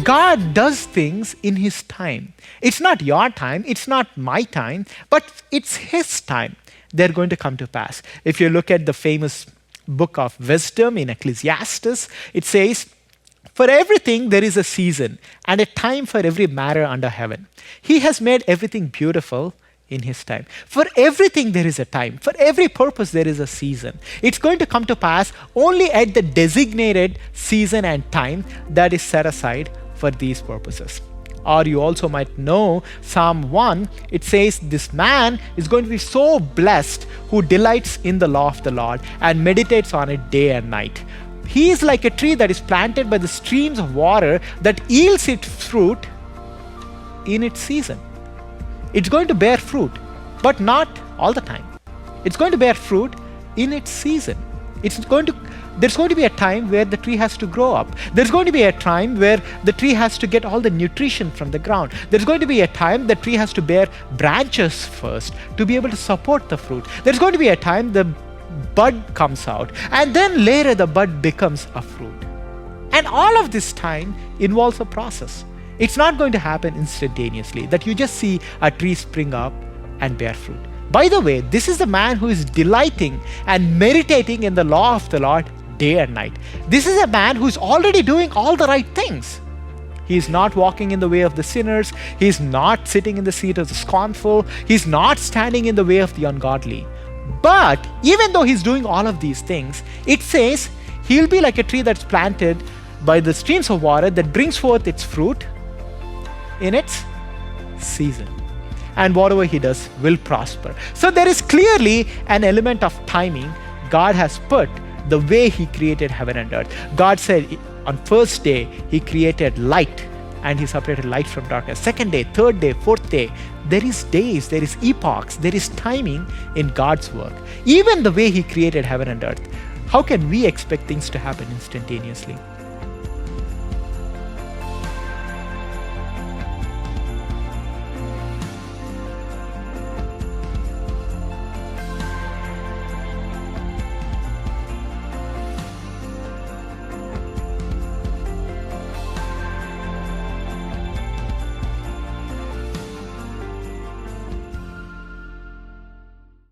God does things in His time. It's not your time, it's not my time, but it's His time. They're going to come to pass. If you look at the famous book of wisdom in Ecclesiastes, it says, "For everything there is a season and a time for every matter under heaven. He has made everything beautiful in His time." For everything there is a time. For every purpose there is a season. It's going to come to pass only at the designated season and time that is set aside for these purposes. Or you also might know Psalm 1, it says, "This man is going to be so blessed who delights in the law of the Lord and meditates on it day and night. He is like a tree that is planted by the streams of water that yields its fruit in its season." It's going to bear fruit, but not all the time. It's going to bear fruit in its season. There's going to be a time where the tree has to grow up. There's going to be a time where the tree has to get all the nutrition from the ground. There's going to be a time the tree has to bear branches first to be able to support the fruit. There's going to be a time the bud comes out, and then later the bud becomes a fruit. And all of this time involves a process. It's not going to happen instantaneously, that you just see a tree spring up and bear fruit. By the way, this is the man who is delighting and meditating in the law of the Lord day and night. This is a man who's already doing all the right things. He's not walking in the way of the sinners. He's not sitting in the seat of the scornful. He's not standing in the way of the ungodly. But even though he's doing all of these things, it says he'll be like a tree that's planted by the streams of water that brings forth its fruit in its season. And whatever he does will prosper. So there is clearly an element of timing God has put the way He created heaven and earth. God said on first day He created light and He separated light from darkness. Second day, third day, fourth day. There is days, there is epochs, there is timing in God's work. Even the way He created heaven and earth. How can we expect things to happen instantaneously?